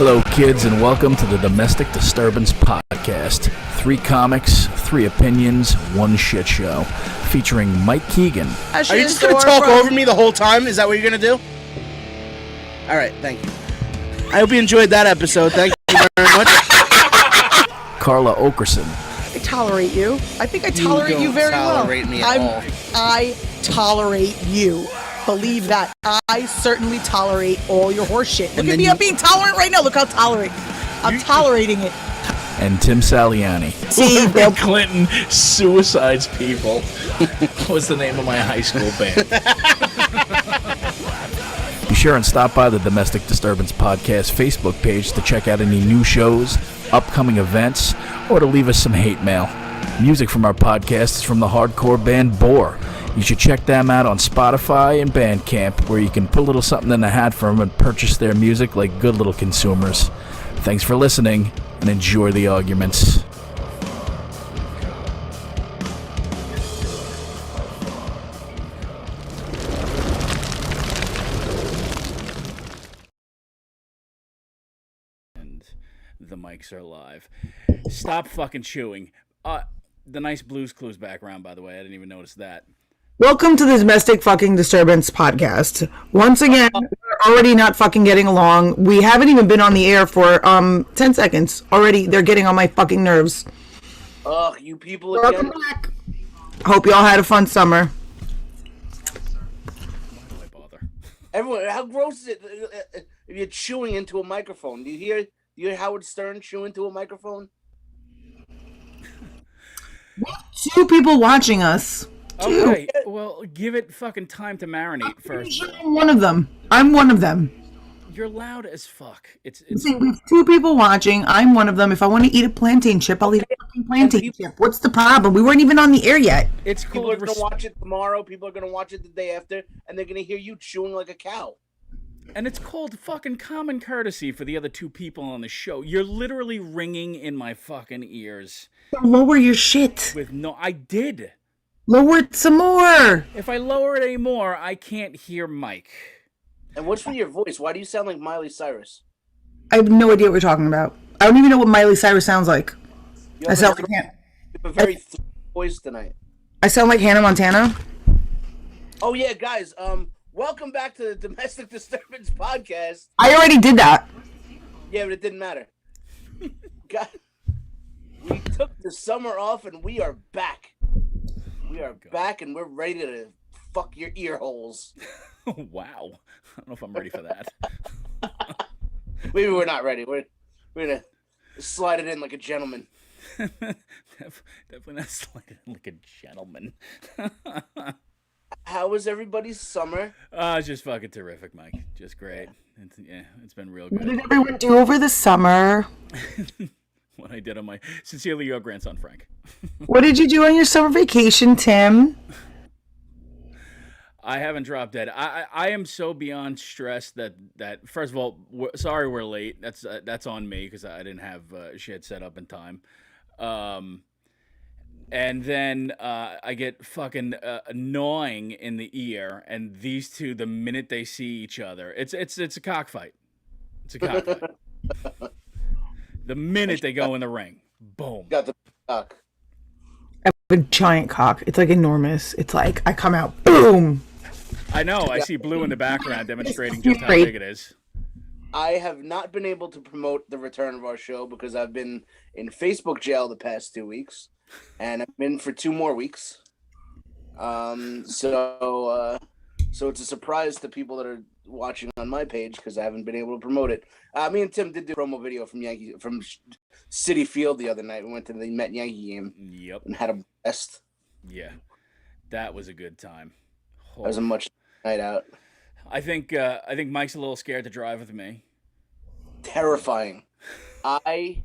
Hello, kids, and welcome to the Domestic Disturbance Podcast. 3 comics, 3 opinions, 1 shit show. Featuring Mike Keegan. Are you just going to talk over me the whole time? Is that what you're going to do? All right, thank you. I hope you enjoyed that episode. Thank you very much. Carla Oakerson. I tolerate you. I think I tolerate you very well. You don't tolerate me at all. I tolerate you. Believe that. I certainly tolerate all your horse shit. Look at me, I'm being tolerant right now. Look how tolerant. I'm tolerating it. And Tim Saliani. See, Bill Clinton suicides people was the name of my high school band. Be sure and stop by the Domestic Disturbance Podcast Facebook page to check out any new shows, upcoming events, or to leave us some hate mail. Music from our podcast is from the hardcore band Bore. You should check them out on Spotify and Bandcamp, where you can put a little something in the hat for them and purchase their music like good little consumers. Thanks for listening, and enjoy the arguments. And the mics are live. Stop fucking chewing. The nice Blues Clues background, by the way. I didn't even notice that. welcome to the Domestic Fucking Disturbance Podcast. Once again, we're already not fucking getting along. We haven't even been on the air for 10 seconds. Already, they're getting on my fucking nerves. Ugh, you people Welcome again. back. Hope y'all had a fun summer. Why do I bother? Everyone, how gross is it if you're chewing into a microphone? Do you hear Howard Stern chew into a microphone? 2 people watching us. Okay, well, give it fucking time to marinate first. I'm one of them. I'm one of them. You're loud as fuck. It's See, we have 2 people watching. I'm one of them. If I want to eat a plantain chip, I'll eat a fucking plantain chip. What's the problem? We weren't even on the air yet. it's People are called going to watch it tomorrow. People are going to watch it the day after, and they're going to hear you chewing like a cow. and it's called fucking common courtesy for the other 2 people on the show. You're literally ringing in my fucking ears. Lower your shit. I did. Lower it some more. If I lower it anymore, I can't hear Mike. And what's with your voice? Why do you sound like Miley Cyrus? I have no idea what you're talking about. I don't even know what Miley Cyrus sounds like. I sound like a very thick voice tonight. I sound like Hannah Montana. Oh yeah, guys. Welcome back to the Domestic Disturbance podcast. I already did that. Yeah, but it didn't matter. God, we took the summer off and we are back. We are back and we're ready to fuck your ear holes. Wow. I don't know if I'm ready for that. Maybe we're not ready. We're gonna slide it in like a gentleman. Definitely not sliding like a gentleman. How was everybody's summer? It's just fucking terrific, Mike. Just great. It's been real good. What did everyone do over the summer? What I did on my Sincerely Your grandson, Frank. What did you do on your summer vacation, Tim? I haven't dropped dead. I am so beyond stressed that first of all, sorry we're late. That's on me because I didn't have shit set up in time. And then I get fucking gnawing in the ear, and these two, the minute they see each other, it's a cockfight. It's a cockfight. The minute they go in the ring, boom. Got the cock. I have a giant cock. It's like enormous. It's like I come out, boom. I know. I see blue in the background demonstrating just how big it is. I have not been able to promote the return of our show because I've been in Facebook jail the past 2 weeks, and I've been for 2 more weeks. So it's a surprise to people that are watching on my page because I haven't been able to promote it. Me and Tim did do a promo video from Citi Field the other night. We went to the Met Yankee game. Yep. And had a blast. Yeah, that was a good time. That was a much night out. I think Mike's a little scared to drive with me. Terrifying. I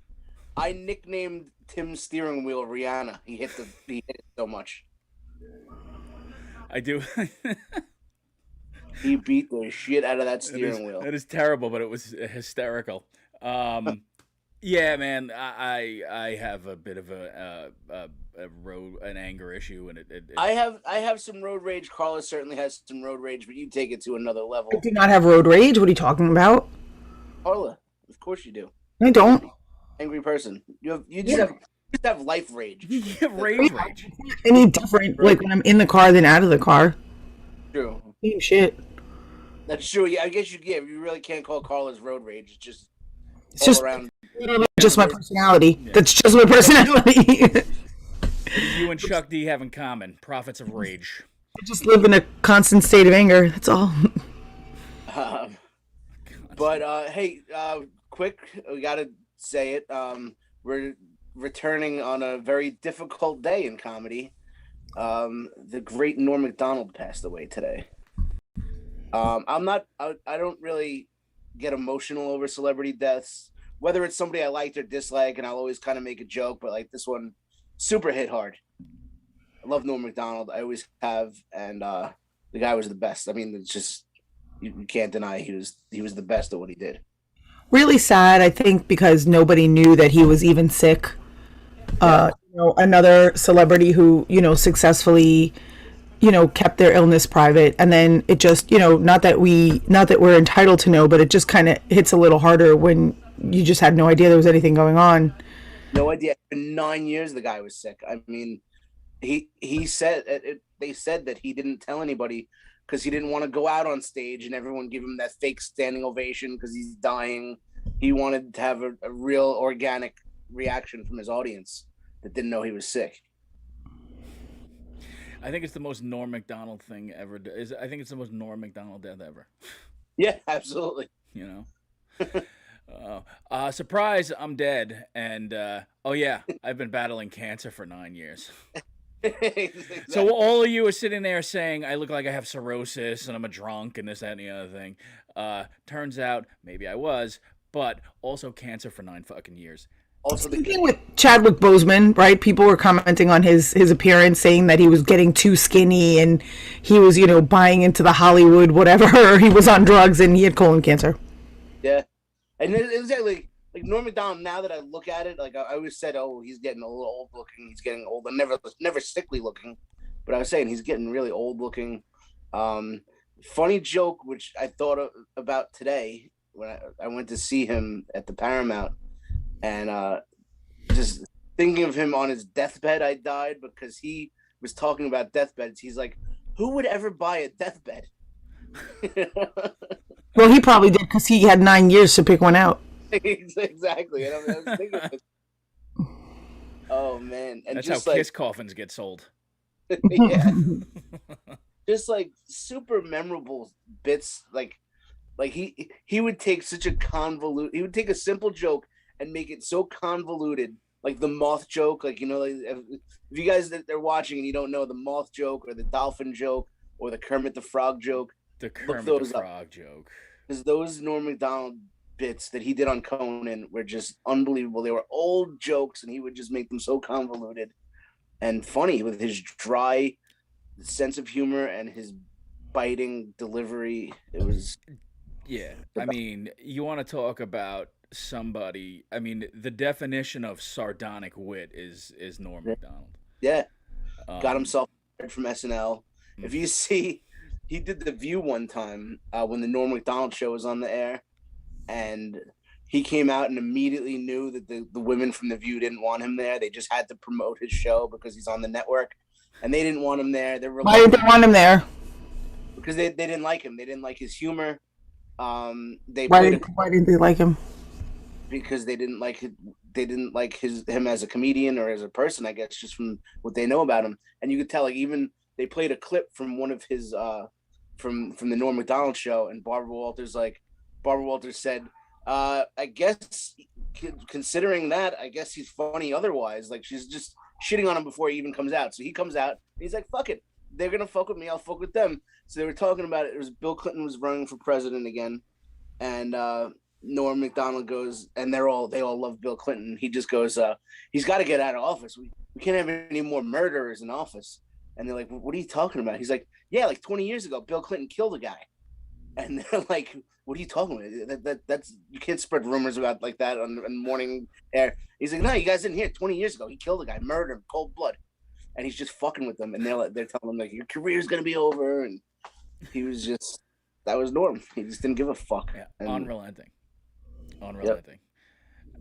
nicknamed Tim's steering wheel Rihanna. He hit it so much. I do. He beat the shit out of that steering wheel. That is terrible, but it was hysterical. Yeah, man, I have a bit of an anger issue, and I have some road rage. Carla certainly has some road rage, but you take it to another level. I do not have road rage. What are you talking about? Carla, of course you do. I don't. Angry person. You just have life rage. Rage. Any different, like when I'm in the car than out of the car. True. Same shit. That's true. Yeah, I guess you really can't call Carla's road rage. It's just around. Just my personality. Yeah. That's just my personality. You and Chuck D have in common prophets of rage. I just live in a constant state of anger. That's all. But hey, quick, we gotta say it. We're returning on a very difficult day in comedy. The great Norm Macdonald passed away today. I don't really get emotional over celebrity deaths, whether it's somebody I liked or dislike, and I'll always kind of make a joke, but like this one super hit hard. I love Norm Macdonald. I always have, and the guy was the best. I mean, it's just you can't deny he was the best at what he did. Really sad, I think, because nobody knew that he was even sick. Another celebrity who, successfully, kept their illness private, and then it just, not that we're entitled to know, but it just kind of hits a little harder when you just had no idea there was anything going on. No idea. For 9 years the guy was sick. I mean, he said they said that he didn't tell anybody because he didn't want to go out on stage and everyone give him that fake standing ovation because he's dying. He wanted to have a real organic reaction from his audience that didn't know he was sick. I think it's the most Norm Macdonald thing ever. I think it's the most Norm Macdonald death ever. Yeah, absolutely. Surprise, I'm dead. And, I've been battling cancer for 9 years. Exactly. So all of you are sitting there saying, I look like I have cirrhosis and I'm a drunk and this, that, and the other thing. Turns out, maybe I was, but also cancer for 9 fucking years. Also, speaking with Chadwick Boseman, right? People were commenting on his appearance, saying that he was getting too skinny and he was, buying into the Hollywood whatever. He was on drugs and he had colon cancer. Yeah, and it's like Norm Macdonald. Now that I look at it, like I always said, oh, he's getting a little old looking. He's getting old, and never sickly looking. But I was saying he's getting really old looking. Funny joke, which I thought about today when I went to see him at the Paramount. And just thinking of him on his deathbed. I died because he was talking about deathbeds. He's like, who would ever buy a deathbed? Well, he probably did because he had 9 years to pick one out. Exactly. And I was thinking, oh man, and that's just how like, kiss coffins get sold. yeah, just like super memorable bits. Like he would take such a he would take a simple joke and make it so convoluted. Like the moth joke, like, like if you guys that are watching and you don't know the moth joke or the dolphin joke or the Kermit the Frog joke, the Kermit the Frog joke, because those Norm Macdonald bits that he did on Conan were just unbelievable. They were old jokes, and he would just make them so convoluted and funny with his dry sense of humor and his biting delivery. It was, yeah. I mean, you want to talk about somebody? I mean, the definition of sardonic wit is Norm Macdonald. Yeah, got himself from SNL. If you see, he did The View one time when the Norm Macdonald show was on the air, and he came out and immediately knew that the women from The View didn't want him there. They just had to promote his show because he's on the network, and they didn't want him there. Why didn't they want him there? Because they didn't like him. They didn't like his humor. Why didn't they like him? Because they didn't like him as a comedian or as a person, I guess, just from what they know about him. And you could tell, like, even they played a clip from one of his from the Norm Macdonald show, and Barbara Walters said, I guess considering that, I guess he's funny otherwise. Like, she's just shitting on him before he even comes out. So he comes out and he's like, fuck it, they're gonna fuck with me, I'll fuck with them. So they were talking about it. It was Bill Clinton was running for president again, and Norm Macdonald goes, and they all love Bill Clinton. He just goes, he's got to get out of office. We can't have any more murderers in office. And they're like, what are you talking about? He's like, yeah, like 20 years ago, Bill Clinton killed a guy. And they're like, what are you talking about? That's you can't spread rumors about like that on morning air. He's like, no, you guys didn't hear. 20 years ago, he killed a guy, murdered him, cold blood. And he's just fucking with them. And they're telling him, like, your career's gonna be over. And he was just, that was Norm. He just didn't give a fuck. Yeah, and, unrelenting. Yep.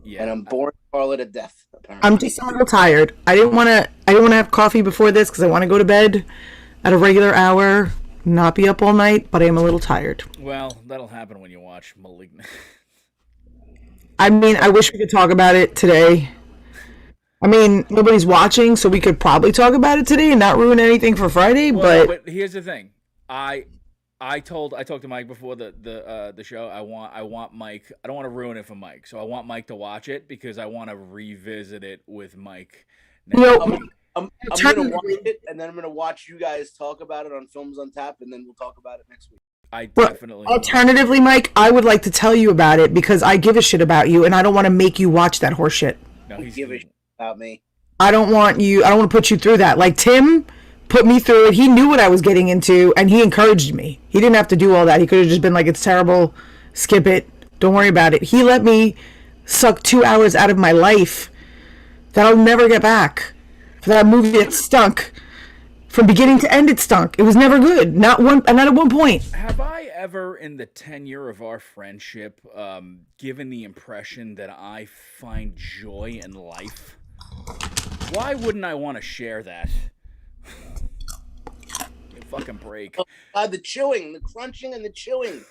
Yeah, and I'm boring Carla to death. Apparently, I'm just a little tired. I didn't want to have coffee before this because I want to go to bed at a regular hour, not be up all night. But I am a little tired. Well, that'll happen when you watch *Malignant*. I mean, I wish we could talk about it today. I mean, nobody's watching, so we could probably talk about it today and not ruin anything for Friday. Well, but here's the thing, I talked to Mike before the show. I want Mike. I don't want to ruin it for Mike, so I want Mike to watch it because I want to revisit it with Mike. I'm gonna watch it, and then I'm gonna watch you guys talk about it on Films on Tap, and then we'll talk about it next week. I definitely. Alternatively, Mike, I would like to tell you about it because I give a shit about you, and I don't want to make you watch that horse shit. No, he's give a shit about me. I don't want to put you through that. Like Tim put me through it. He knew what I was getting into, and he encouraged me. He didn't have to do all that. He could have just been like, it's terrible, skip it, don't worry about it. He let me suck 2 hours out of my life that I'll never get back for that movie that stunk. From beginning to end, it stunk. It was never good. Not at one point. Have I ever, in the tenure of our friendship, given the impression that I find joy in life? Why wouldn't I want to share that? Fucking break. The chewing, the crunching, and the chewing.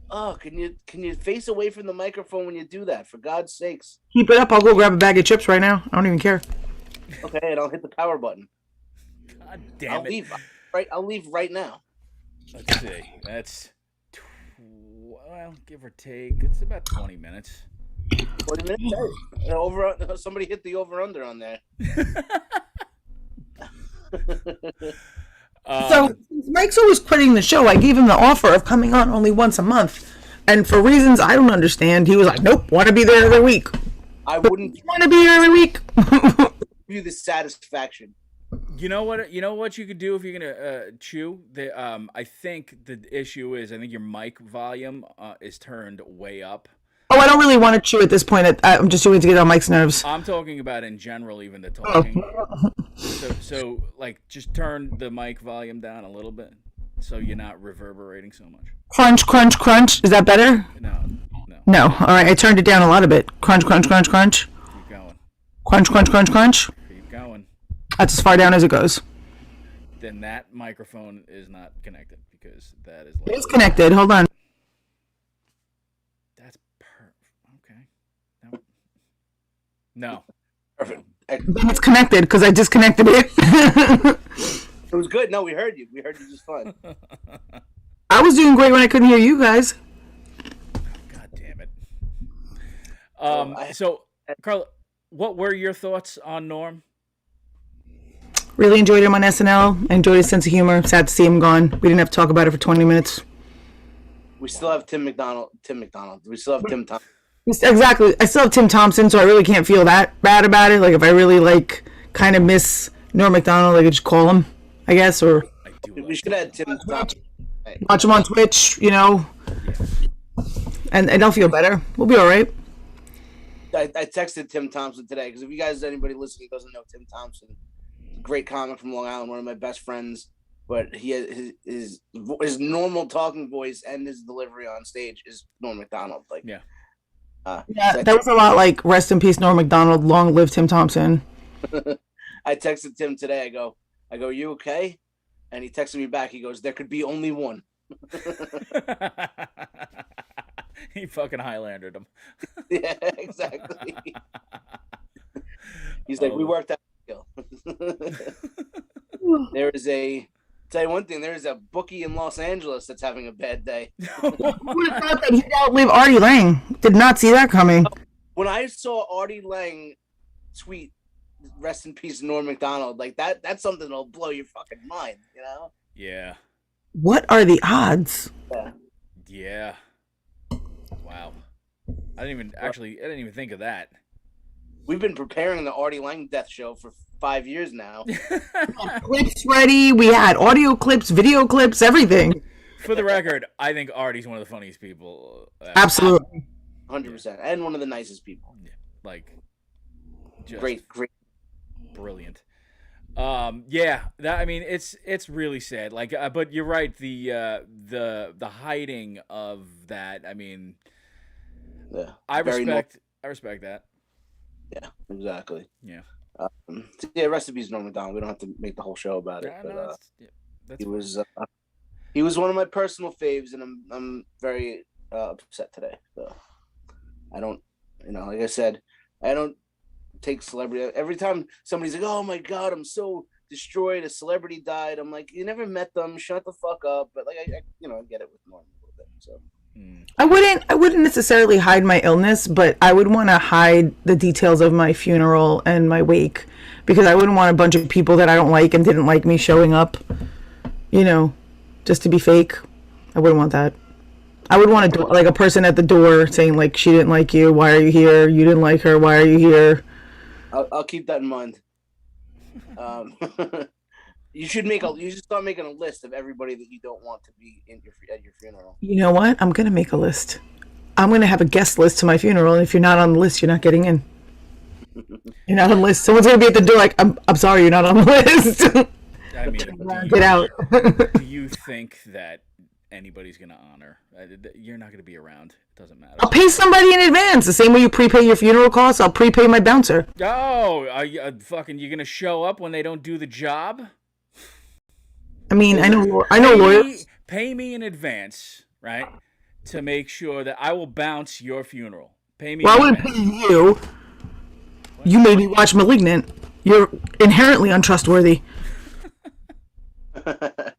Oh, can you face away from the microphone when you do that? For God's sakes. Keep it up. I'll go grab a bag of chips right now. I don't even care. Okay, and I'll hit the power button. God damn it! I'll leave right now. Let's see. That's give or take. It's about 20 minutes. 20 minutes. Somebody hit the over under on there. So Mike's always quitting the show. I gave him the offer of coming on only once a month, and for reasons I don't understand, he was like, "Nope, want to be there every week." I wouldn't want to be here every week. Give you the satisfaction. You know what you could do if you're gonna chew. I think the issue is I think your mic volume is turned way up. Oh, I don't really want to chew at this point. I'm just doing it to get on Mike's nerves. I'm talking about in general, even the talking. So like, just turn the mic volume down a little bit, so you're not reverberating so much. Crunch, crunch, crunch. Is that better? No. No. All right, I turned it down a lot of it. Crunch, crunch, crunch, crunch. Keep going. Crunch, crunch, crunch, crunch. Keep going. That's as far down as it goes. Then that microphone is not connected because that is. It is connected. Hold on. That's okay. No. Perfect. Then it's connected because I disconnected it. It was good. No, we heard you. We heard you just fine. I was doing great when I couldn't hear you guys. God damn it. So, Carla, what were your thoughts on Norm? Really enjoyed him on SNL. Enjoyed his sense of humor. Sad to see him gone. We didn't have to talk about it for 20 minutes. We still have Tim McDonald. We still have Tim Thompson. Exactly. I still have Tim Thompson, so I really can't feel that bad about it. Like, if I really, like, kind of miss Norm Macdonald, I could just call him, I guess, or... We should have Tim Thompson. Watch him on Twitch, you know, and I'll feel better. We'll be all right. I texted Tim Thompson today because if you guys, anybody listening doesn't know Tim Thompson, great comic from Long Island, one of my best friends, but he has his normal talking voice and his delivery on stage is Norm Macdonald. Like, yeah. That was a lot like rest in peace Norm Macdonald, long live Tim Thompson. I texted Tim today. I go, you okay? And he texted me back. He goes, there could be only one. He fucking Highlandered him. Yeah, exactly. He's like, we worked out a deal. There is tell you one thing, there is a bookie in Los Angeles that's having a bad day. Who would have thought that he'd outlive Artie Lang? Did not see that coming. When I saw Artie Lang tweet, rest in peace, Norm Macdonald, like that's something that'll blow your fucking mind, you know? Yeah. What are the odds? Yeah. Wow. I didn't even think of that. We've been preparing the Artie Lang death show for 5 years now. Clips ready. We had audio clips, video clips, everything. For the record, I think Artie's one of the funniest people. Absolutely. 100%. And one of the nicest people. Yeah. Like, just great. Brilliant. Yeah, that, I mean, it's really sad. Like, but you're right. The hiding of that. I mean, yeah, I respect that. Yeah, exactly. Yeah. Yeah, rest in peace, Norm Macdonald. We don't have to make the whole show about it. Yeah, but he was one of my personal faves, and I'm very upset today. So I don't, like I said, I don't take celebrity. Every time somebody's like, "Oh my God, I'm so destroyed. A celebrity died." I'm like, "You never met them. Shut the fuck up." But like, I get it with Norm a little bit. So I wouldn't necessarily hide my illness, but I would want to hide the details of my funeral and my wake, because I wouldn't want a bunch of people that I don't like and didn't like me showing up, just to be fake. I wouldn't want that. I would want a person at the door saying, like, she didn't like you. Why are you here? You didn't like her. Why are you here? I'll keep that in mind. You should start making a list of everybody that you don't want to be at your funeral. You know what? I'm gonna make a list. I'm gonna have a guest list to my funeral, and if you're not on the list, you're not getting in. You're not on the list. Someone's gonna be at the door like, I'm sorry, you're not on the list. I mean, get out. Do you think that anybody's gonna honor? You're not gonna be around. It doesn't matter. I'll pay somebody in advance. The same way you prepay your funeral costs, I'll prepay my bouncer. Oh, you're gonna show up when they don't do the job? I mean, I know lawyers. Pay me in advance, right, to make sure that I will bounce your funeral. Pay me. Well, I wouldn't pay you. What? You made me watch *Malignant*. You're inherently untrustworthy. It's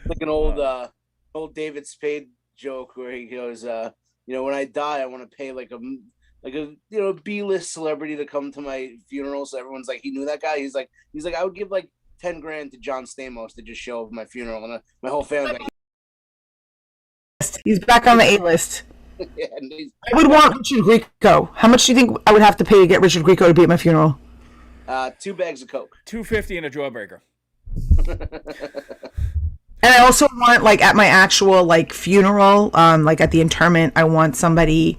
like an old David Spade joke where he goes, when I die, I want to pay like a B-list celebrity to come to my funeral. So everyone's like, he knew that guy. He's like, I would give like $10,000 to John Stamos to just show up at my funeral, and my whole family. He's back on the A-list. Yeah, I would want Richard Grieco. How much do you think I would have to pay to get Richard Grieco to be at my funeral? 2 bags of Coke. $2.50 and a jawbreaker. And I also want, like, at my actual, like, funeral, like at the interment, I want somebody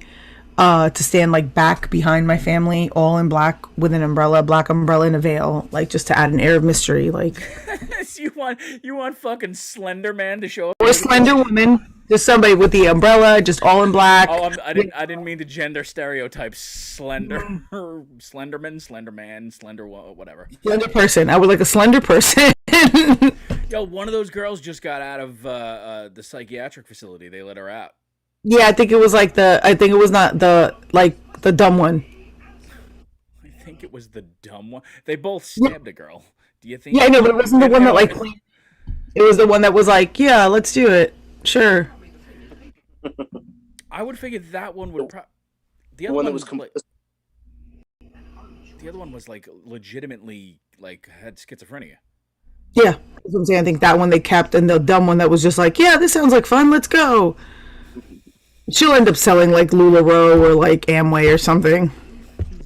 to stand, like, back behind my family, all in black with an umbrella, black umbrella and a veil, like, just to add an air of mystery, like. You want fucking Slender Man to show up? Or Slender Woman. Just somebody with the umbrella, just all in black. Oh, I didn't mean to gender stereotype slender, slenderman, slenderman, slender whatever. Slender person. I would like a slender person. Yo, one of those girls just got out of the psychiatric facility. They let her out. Yeah, I think it was like I think it was not the dumb one. I think it was the dumb one. They both stabbed a girl. Do you think? Yeah, I know, but it wasn't the one that like. It was the one that was like, yeah, let's do it. Sure. I would figure that one would. The other one was the other one was like legitimately like had schizophrenia. Yeah, that's what I'm saying. I think that one they kept, and the dumb one that was just like, yeah, this sounds like fun. Let's go. She'll end up selling like LuLaRoe or like Amway or something.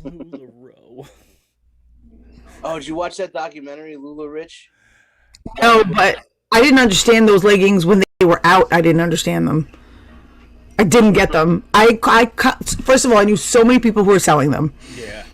LuLaRoe. Oh, did you watch that documentary, Lula Rich? No, but I didn't understand those leggings when they were out. I didn't understand them. I didn't get them. First of all, I knew so many people who were selling them. Yeah.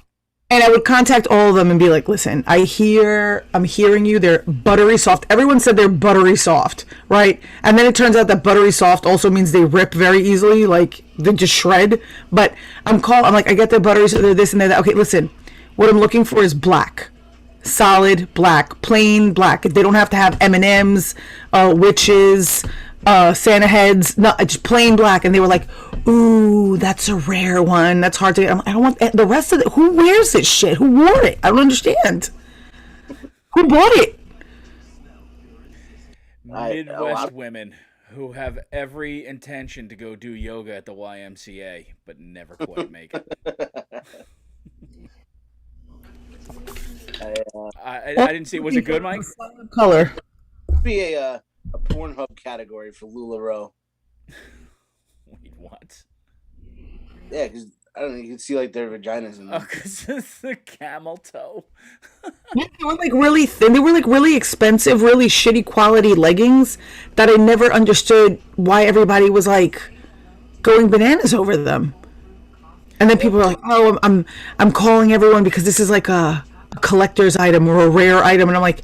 And I would contact all of them and be like, listen, I'm hearing you. They're buttery soft. Everyone said they're buttery soft, right? And then it turns out that buttery soft also means they rip very easily, like they just shred. But I'm like, I get they're buttery, so they're this and they're that. Okay, listen, what I'm looking for is black. Solid black, plain black. They don't have to have M&Ms, witches, Santa heads, no, just plain black. And they were like, ooh, that's a rare one. That's hard to get. I don't want the rest of it. Who wears this shit? Who wore it? I don't understand. Who bought it? Midwest women who have every intention to go do yoga at the YMCA, but never quite make it. I didn't see. Was it good, Mike? Color. Be a Pornhub category for LuLaRoe. Wait, what? Yeah, because I don't know. You can see like their vaginas in them. Oh, because it's the camel toe. Yeah, they were like really thin. They were like really expensive, really shitty quality leggings that I never understood why everybody was like going bananas over them. And then people were like, "Oh, I'm calling everyone because this is like a collector's item or a rare item," and I'm like,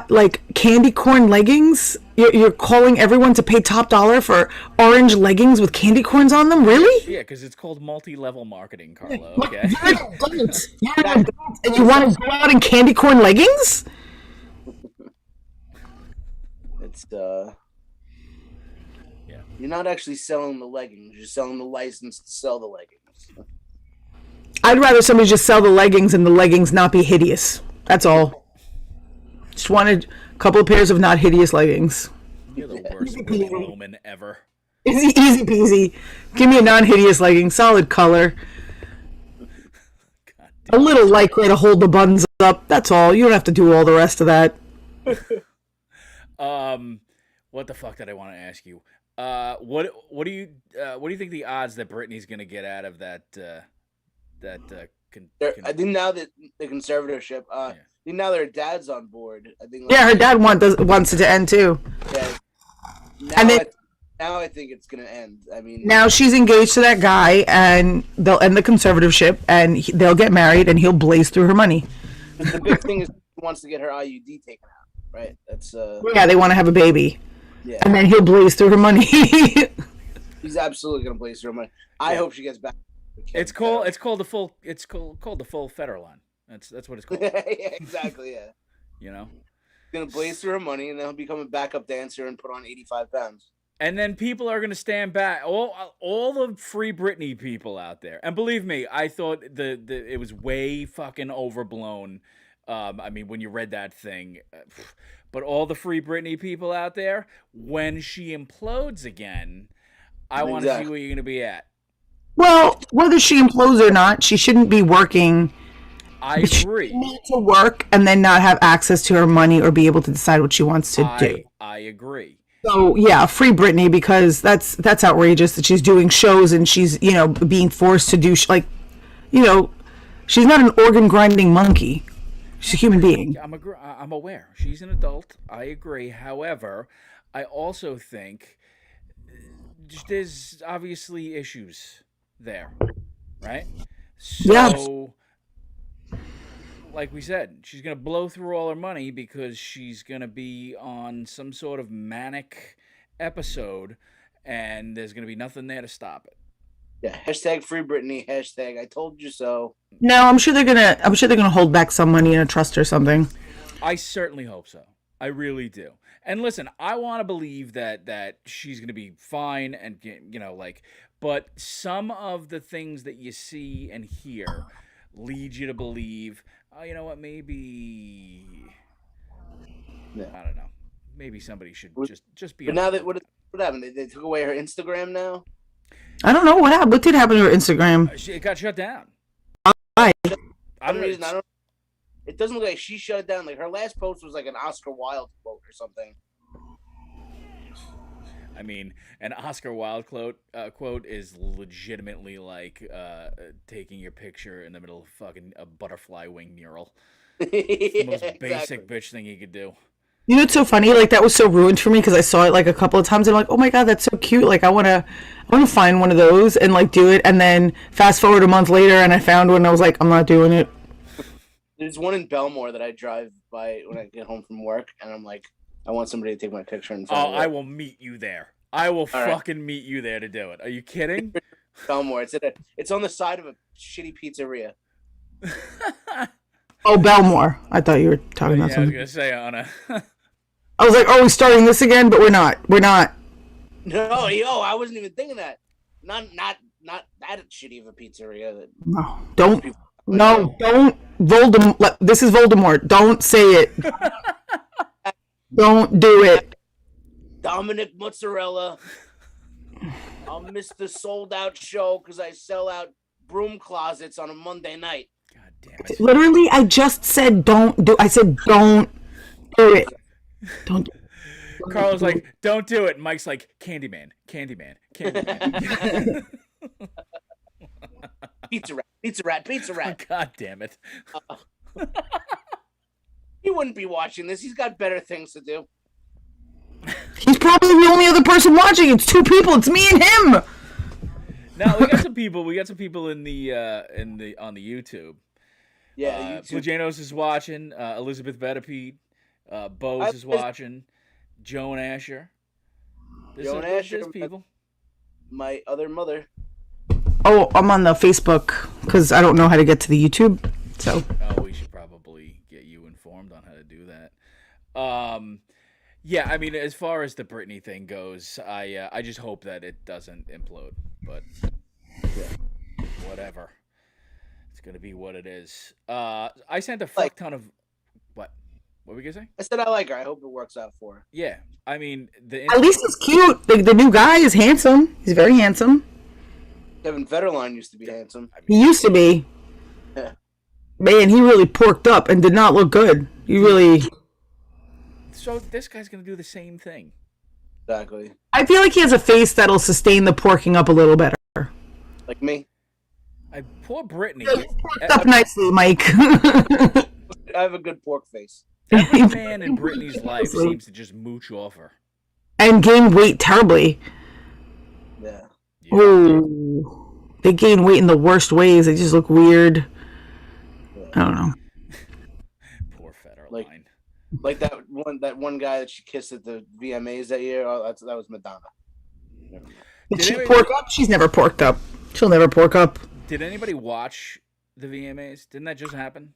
like candy corn leggings? You're calling everyone to pay top dollar for orange leggings with candy corns on them? Really? Yeah, because it's called multi-level marketing, Carla. Okay. And you want to go out in candy corn leggings? It's You're not actually selling the leggings. You're selling the license to sell the leggings. I'd rather somebody just sell the leggings and the leggings not be hideous. That's all. Just wanted a couple of pairs of not hideous leggings. You're the worst woman ever. Easy peasy. Give me a non-hideous legging, solid color. A little lycra to hold the buttons up. That's all. You don't have to do all the rest of that. What the fuck did I want to ask you? What do you think the odds that Britney's gonna get out of that? I think now that the conservatorship, I think now their dad's on board. I think. Yeah, her dad wants it to end too. Yeah. Now I think it's gonna end. I mean, now she's engaged to that guy, and they'll end the conservatorship, and they'll get married, and he'll blaze through her money. The big thing is he wants to get her IUD taken out, right? That's yeah, they want to have a baby. Yeah. And then he'll blaze through her money. He's absolutely gonna blaze through her money. I hope she gets back. It's called the full Federline. That's what it's called. Yeah, exactly. Yeah. You know, gonna blaze through her money, and then he'll become a backup dancer and put on 85 pounds. And then people are gonna stand back. All the free Britney people out there, and believe me, I thought it was way fucking overblown. I mean, when you read that thing, but all the free Britney people out there, when she implodes again, I want to see where you're gonna be at. Well, whether she implodes or not, she shouldn't be working. I agree. She needs to work and then not have access to her money or be able to decide what she wants to do. I agree. So yeah, free Britney, because that's outrageous that she's doing shows and she's being forced to do she's not an organ grinding monkey. She's a human being. I'm aware. She's an adult. I agree. However, I also think there's obviously issues there, right? So, like we said, she's going to blow through all her money because she's going to be on some sort of manic episode, and there's going to be nothing there to stop it. Yeah. Hashtag free Britney. Hashtag I told you so. No, I'm sure they're gonna hold back some money in a trust or something. I certainly hope so. I really do. And listen, I want to believe that she's going to be fine and, but some of the things that you see and hear lead you to believe, oh, you know what, maybe, I don't know. Maybe somebody should just be. But now that what happened? They took away her Instagram now? I don't know what happened. What did happen to her Instagram? It got shut down. Why? I don't know. It doesn't look like she shut it down. Like her last post was like an Oscar Wilde quote or something. I mean, an Oscar Wilde quote is legitimately like taking your picture in the middle of fucking a butterfly wing mural. It's the most basic bitch thing you could do. You know, it's so funny. Like that was so ruined for me because I saw it like a couple of times and I'm like, oh my god, that's so cute. Like I wanna find one of those and like do it. And then fast forward a month later and I found one and I was like, I'm not doing it. There's one in Belmore that I drive by when I get home from work, and I'm like, I want somebody to take my picture. I will meet you there. I will fucking meet you there to do it. Are you kidding? Belmore. It's on the side of a shitty pizzeria. Oh, Belmore. I thought you were talking about something. I was gonna say Anna. I was like, are we starting this again? But we're not. We're not. No, I wasn't even thinking that. Not that shitty of a pizzeria. No, don't. No, don't. Voldemort. This is Voldemort. Don't say it. Don't do it. Dominic Mozzarella. I'll miss the sold out show because I sell out broom closets on a Monday night. God damn it. Literally, I just said don't do. I said don't do it. Don't do it. Carla's like, don't do it. And Mike's like, Candyman. Pizza rat. God damn it. He wouldn't be watching this. He's got better things to do. He's probably the only other person watching. It's two people. It's me and him. No, we got some people. We got some people on the YouTube. Yeah, YouTube. Lujanos is watching. Elizabeth Betapede. Bose is watching. Joan Asher. There's people. My other mother. Oh, I'm on the Facebook because I don't know how to get to the YouTube. So. Oh, we should probably get you informed on how to do that. Yeah, I mean, as far as the Britney thing goes, I just hope that it doesn't implode. But yeah, whatever. It's gonna be what it is. I sent a fuck ton of what? What were you gonna say? I said I like her. I hope it works out for her. Yeah, I mean, at least it's cute. The new guy is handsome. He's very handsome. Kevin Federline used to be handsome. He used to be. Yeah. Man, he really porked up and did not look good. He really. So this guy's gonna do the same thing. Exactly. I feel like he has a face that'll sustain the porking up a little better. Like me. Poor Britney. Porked up nicely, Mike. I have a good pork face. Every man in Britney's life seems to just mooch off her. And gain weight terribly. Yeah. Oh, they gain weight in the worst ways. They just look weird. Yeah. I don't know. Poor Federline. Like that one guy that she kissed at the VMAs that year. Oh, that was Madonna. Did she pork up? She's never porked up. She'll never pork up. Did anybody watch the VMAs? Didn't that just happen?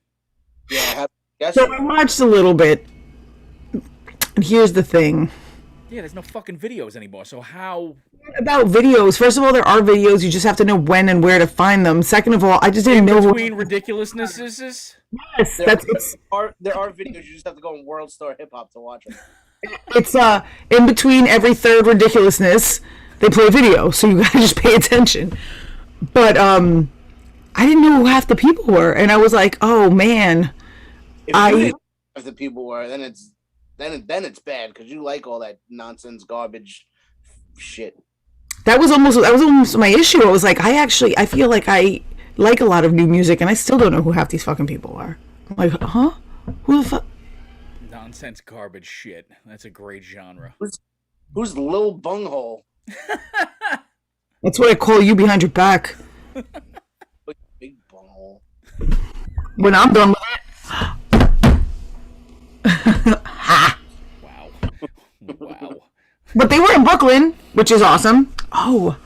Yeah. So I watched a little bit. And here's the thing. Yeah, there's no fucking videos anymore. So how? About videos. First of all, there are videos. You just have to know when and where to find them. Second of all, I just didn't know. Between ridiculousnesses. Yes, there are videos. You just have to go on World Star Hip Hop to watch them. It's in between every third ridiculousness, they play video, so you gotta just pay attention. But I didn't know who half the people were, and I was like, oh man. If you didn't know who the people were, then it's bad because you like all that nonsense, garbage, shit. That was almost my issue. I was like, I feel like I like a lot of new music, and I still don't know who half these fucking people are. I'm like, huh? Who the fuck? Nonsense, garbage, shit. That's a great genre. Who's Lil Bunghole? That's what I call you behind your back. Big bunghole. When I'm done with it. Wow. But they were in Brooklyn. Brooklyn, which is awesome. Oh.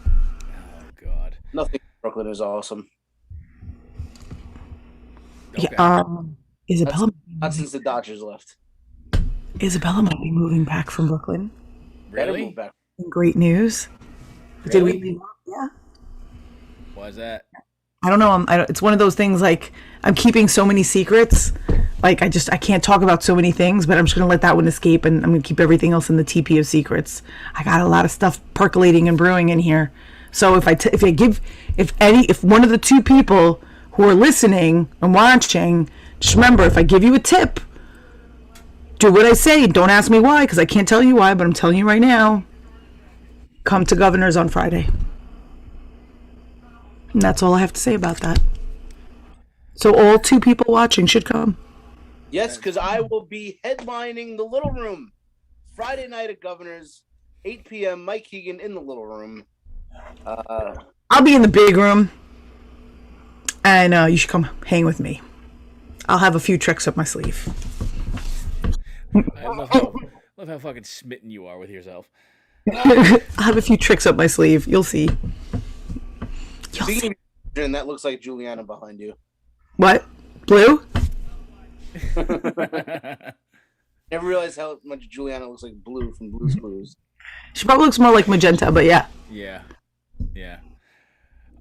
Oh God. Nothing in Brooklyn is awesome. Okay. Yeah, Isabella. Not since the Dodgers left. Isabella might be moving back from Brooklyn. Better Really? move back. Great news. Really? Did we leave? Yeah. Why is that? I don't know. It's one of those things like I'm keeping so many secrets. Like I can't talk about so many things, but I'm just gonna let that one escape, and I'm gonna keep everything else in the TP of secrets. I got a lot of stuff percolating and brewing in here. So if one of the two people who are listening and watching, just remember, if I give you a tip, do what I say. Don't ask me why, because I can't tell you why, but I'm telling you right now. Come to Governor's on Friday. And that's all I have to say about that. So all two people watching should come. Yes, because I will be headlining the Little Room Friday night at Governor's, 8 p.m. Mike Keegan in the Little Room. I'll be in the big room, and you should come hang with me. I'll have a few tricks up my sleeve. I love how fucking smitten you are with yourself. I'll have a few tricks up my sleeve. You'll see. Speaking of, that looks like Juliana behind you. What? Blue? Never realized how much Juliana looks like Blue from Blue's Clues. She probably looks more like magenta, but yeah. Yeah. Yeah.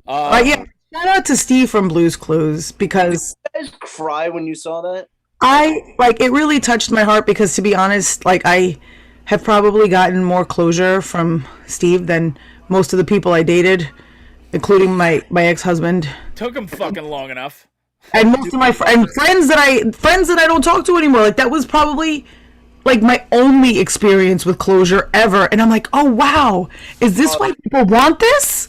Yeah. Shout out to Steve from Blue's Clues, because Did you guys cry when you saw that? it really touched my heart, because to be honest, like I have probably gotten more closure from Steve than most of the people I dated, including my ex-husband. Took him fucking long enough. And most of my friends that I don't talk to anymore. Like that was probably like my only experience with closure ever. And I'm like, oh wow, is this why people want this?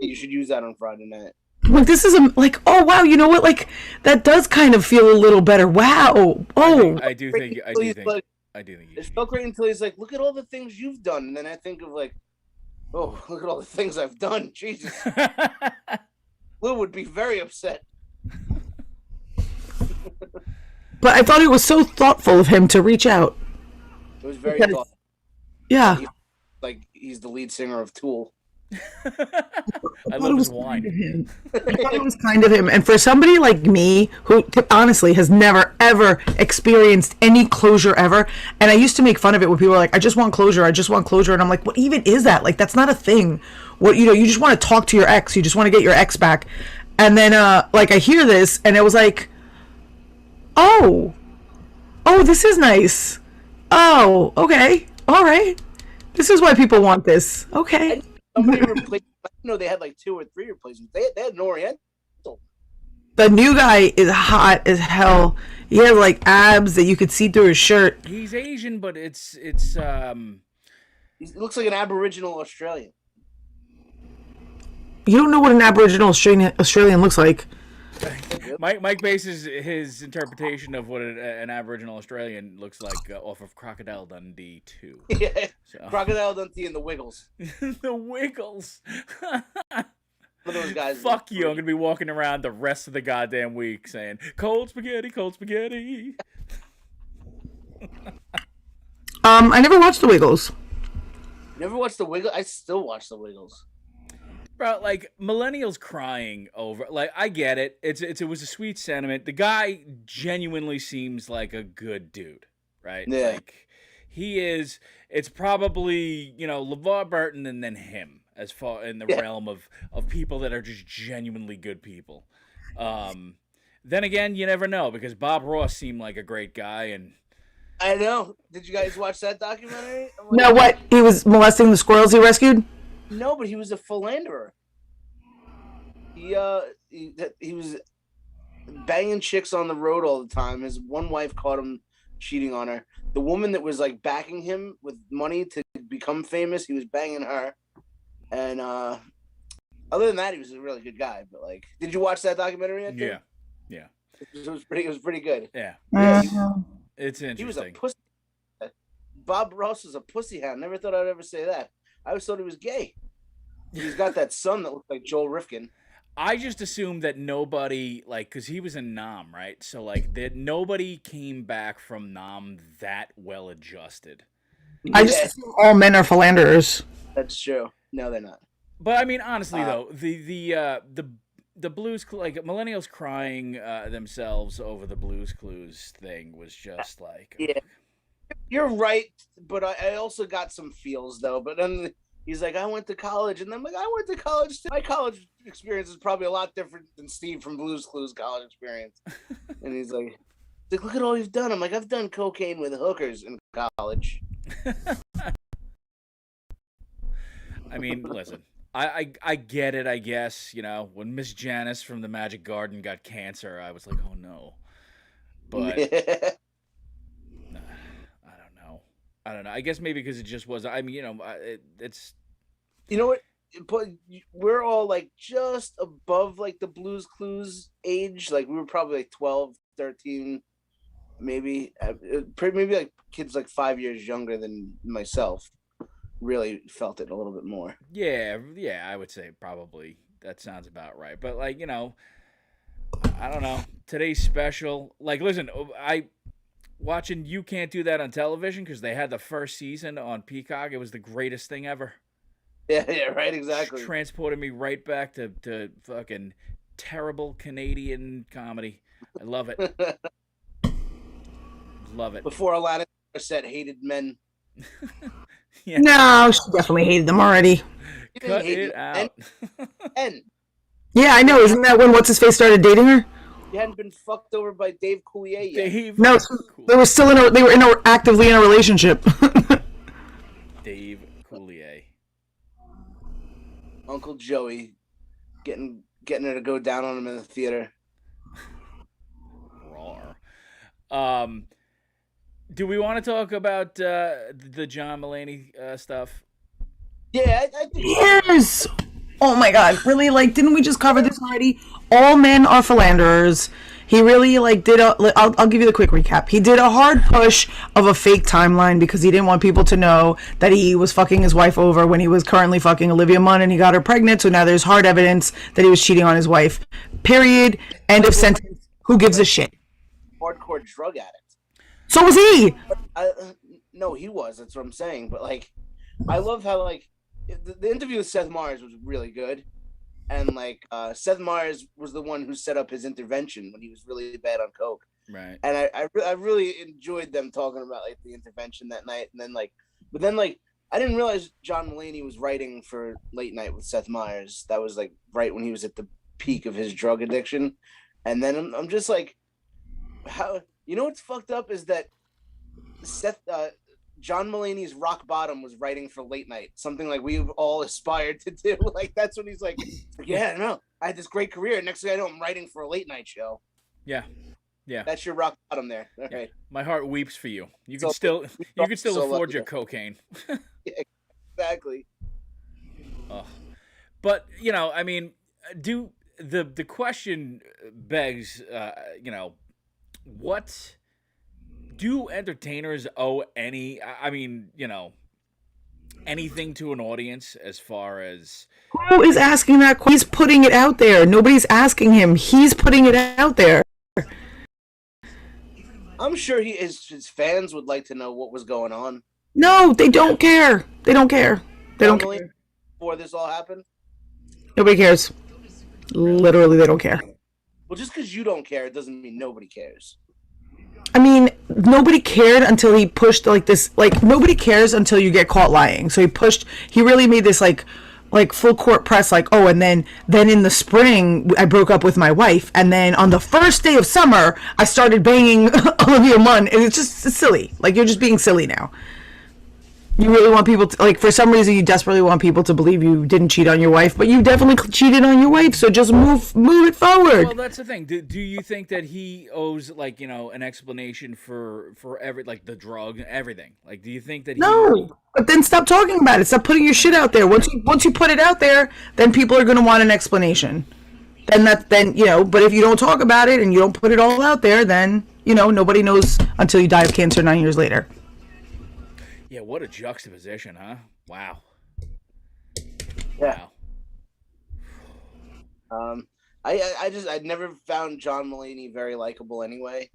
You should use that on Friday night. Like this is like, oh wow, you know what? Like that does kind of feel a little better. Wow. Oh, I do think. It felt great until he's like, look at all the things you've done, and then I think of like, oh, look at all the things I've done. Jesus, Blue would be very upset. but I thought it was so thoughtful of him to reach out. It was very thoughtful. Yeah. Like he's the lead singer of Tool. I love his wine. I thought it was kind of him. And for somebody like me, who honestly has never, ever experienced any closure ever, and I used to make fun of it when people were like, I just want closure. And I'm like, what even is that? Like, that's not a thing. What, you just want to talk to your ex. You just want to get your ex back. And then, like, I hear this, and it was like, oh, this is nice. Oh, okay. All right. This is why people want this. Okay. Somebody replaced. I know they had like 2 or 3 replacements. They had an Oriental. The new guy is hot as hell. He has like abs that you could see through his shirt. He's Asian, but it's He looks like an Aboriginal Australian. You don't know what an Aboriginal Australian looks like. Mike bases his interpretation of what an Aboriginal Australian looks like off of Crocodile Dundee 2. Yeah, So. Crocodile Dundee and the Wiggles. The Wiggles. One of those guys. Fuck you! I'm gonna be walking around the rest of the goddamn week saying cold spaghetti, cold spaghetti. I never watched the Wiggles. Never watched the Wiggles. I still watch the Wiggles. Bro, like millennials crying over, like I get it. It was a sweet sentiment. The guy genuinely seems like a good dude, right? Yeah. Like he is. It's probably LeVar Burton and then him as far in the realm of people that are just genuinely good people. Then again, you never know because Bob Ross seemed like a great guy and. I know. Did you guys watch that documentary? No, what? He was molesting the squirrels he rescued? No, but he was a philanderer. He was banging chicks on the road all the time. His one wife caught him cheating on her. The woman that was like backing him with money to become famous, he was banging her. And other than that, he was a really good guy. But like, did you watch that documentary yet? Yeah, yeah. It was pretty good. Yeah, it's interesting. He was a pussy. Bob Ross was a pussy hound. Never thought I'd ever say that. I always thought he was gay. He's got that son that looks like Joel Rifkin. I just assumed that nobody, like, because he was in Nam, right? So, like, that nobody came back from Nam that well adjusted. I just assume all men are philanderers. That's true. No, they're not. But I mean, honestly though, the Blues like millennials crying themselves over the Blues Clues thing was just like yeah. You're right, but I also got some feels though. But then he's like, I went to college, and I'm like, I went to college too. My college experience is probably a lot different than Steve from Blues Clues college experience. And he's like, look at all you've done. I'm like, I've done cocaine with hookers in college. I mean, listen, I get it, I guess. You know, when Miss Janice from the Magic Garden got cancer, I was like, oh no. But I don't know. I guess maybe because it just was. I mean, you know, it's. You know what? But we're all like just above like the Blues Clues age. Like we were probably like 12, 13, maybe like kids like 5 years younger than myself. Really felt it a little bit more. Yeah, I would say probably that sounds about right. But like, you know, I don't know. Today's special. Like, listen, watching You Can't Do That on television because they had the first season on Peacock. It was the greatest thing ever. Yeah, right, exactly. Transported me right back to fucking terrible Canadian comedy. I love it. Love it. Before Alanis said hated men. Yeah. No, she definitely hated them already. Cut it out. And yeah, I know. Isn't that when What's-His-Face started dating her? You hadn't been fucked over by Dave Coulier yet. No, they were still actively in a relationship. Dave Coulier. Uncle Joey getting her to go down on him in the theater. Raw. Do we want to talk about the John Mulaney stuff? Yeah, I think yes. Oh my God! Really? Like, didn't we just cover this already? All men are philanderers. He really did a. I'll give you the quick recap. He did a hard push of a fake timeline because he didn't want people to know that he was fucking his wife over when he was currently fucking Olivia Munn and he got her pregnant. So now there's hard evidence that he was cheating on his wife. Period. End of sentence. Who gives a shit? Hardcore drug addict. So was he. No, he was. That's what I'm saying. But I love how the interview with Seth Meyers was really good. And Seth Meyers was the one who set up his intervention when he was really bad on coke. Right. And I really enjoyed them talking about the intervention that night. And then I didn't realize John Mulaney was writing for Late Night with Seth Meyers. That was right when he was at the peak of his drug addiction. And then I'm just how, you know what's fucked up is that John Mulaney's rock bottom was writing for Late Night, something we've all aspired to do. That's when he's yeah, no, I had this great career. Next thing I know, I'm writing for a late night show. Yeah. That's your rock bottom there. All right. My heart weeps for you. You can still afford your cocaine. Yeah, exactly. But I mean, the question begs, what do entertainers owe any? I mean, anything to an audience as far as who is asking that? He's putting it out there. Nobody's asking him. He's putting it out there. I'm sure his fans would like to know what was going on. No, they don't care. They don't care. They don't care. Before this all happened? Nobody cares. Literally, they don't care. Well, just because you don't care, it doesn't mean nobody cares. I mean, nobody cared until he pushed this. Nobody cares until you get caught lying. So he really made this full court press, oh, and then in the spring I broke up with my wife, and then on the first day of summer I started banging Olivia Munn, and it's silly. You're just being silly now. You really want people to, for some reason you desperately want people to believe you didn't cheat on your wife, but you definitely cheated on your wife, so just move it forward. Well, that's the thing. Do you think that he owes an explanation for every the drug and everything? Do you think that No. But then stop talking about it. Stop putting your shit out there. Once you put it out there, then people are going to want an explanation. But if you don't talk about it and you don't put it all out there, then nobody knows until you die of cancer 9 years later. Yeah, what a juxtaposition, huh? Wow. Yeah. Wow. I'd never found John Mulaney very likable anyway.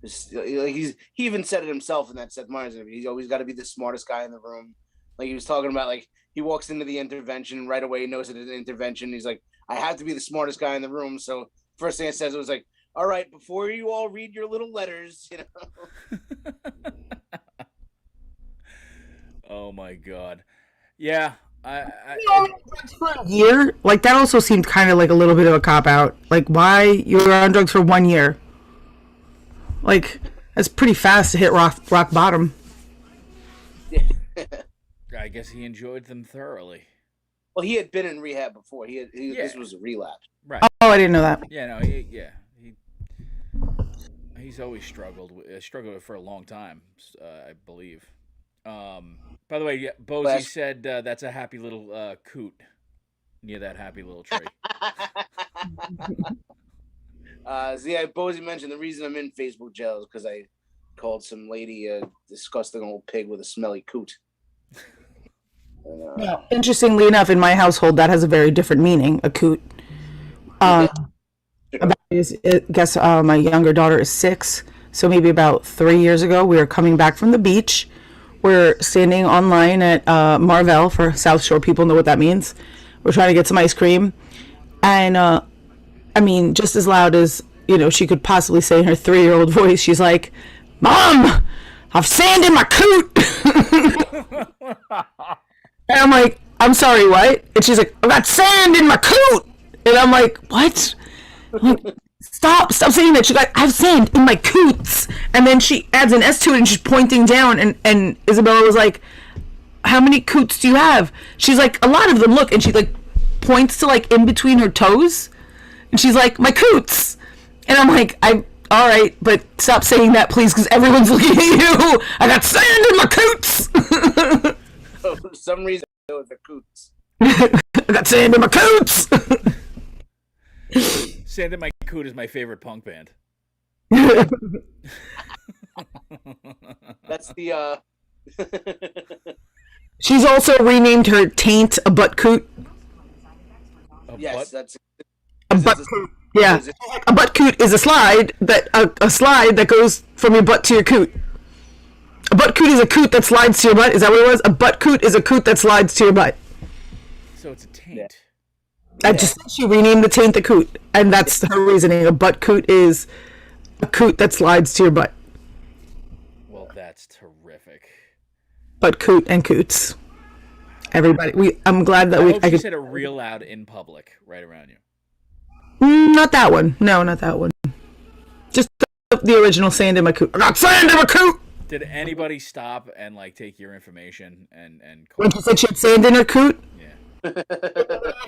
He even said it himself in that Seth Meyers interview. He's always got to be the smartest guy in the room. Like he was talking about, like he walks into the intervention right away, knows it's an intervention. He's like, I have to be the smartest guy in the room. So first thing it says was like, all right, before you all read your little letters, you know. Oh my God. Yeah. For a year, like that also seemed kind of like a little bit of a cop out. Like, why you were on drugs for 1 year? Like, that's pretty fast to hit rock bottom. I guess he enjoyed them thoroughly. Well, he had been in rehab before. This was a relapse. Right. Oh, I didn't know that. Yeah, no, he's always struggled for a long time, I believe. By the way, Bozy said that's a happy little coot near that happy little tree. Bozy mentioned the reason I'm in Facebook jail is because I called some lady a disgusting old pig with a smelly coot. Yeah. Interestingly enough, in my household, that has a very different meaning. A coot. I guess my younger daughter is 6, so maybe about 3 years ago, we were coming back from the beach. We're standing online at Marvell, for South Shore people know what that means. We're trying to get some ice cream. And, I mean, just as loud as, she could possibly say in her 3-year-old voice, she's like, Mom, I've sand in my coot. And I'm like, I'm sorry, what? And she's like, I got sand in my coot. And I'm like, what? I'm like, Stop saying that. She's like, I have sand in my coots. And then she adds an S to it and she's pointing down. And Isabella was like, how many coots do you have? She's like, a lot of them. Look. And she like points to like in between her toes. And she's like, my coots. And I'm like, all right, but stop saying that, please, because everyone's looking at you. I got sand in my coots. For some reason, it was the coots. I got sand in my coots. Sand in My Coot is my favorite punk band. That's the She's also renamed her taint a butt coot. Yes, that's a butt coot. Yeah, a butt coot is a slide that goes from your butt to your coot. A butt coot is a coot that slides to your butt. Is that what it was? A butt coot is a coot that slides to your butt. So it's a taint. She renamed the taint the coot, and that's her reasoning. A butt coot is a coot that slides to your butt. Well, that's terrific. Butt coot and coots. Everybody, I'm glad that I hope you said it real loud in public, right around you. Not that one. No, not that one. Just the original sand in my coot. I got sand in my coot. Did anybody stop and like take your information and when she said she had sand in her coot? Yeah.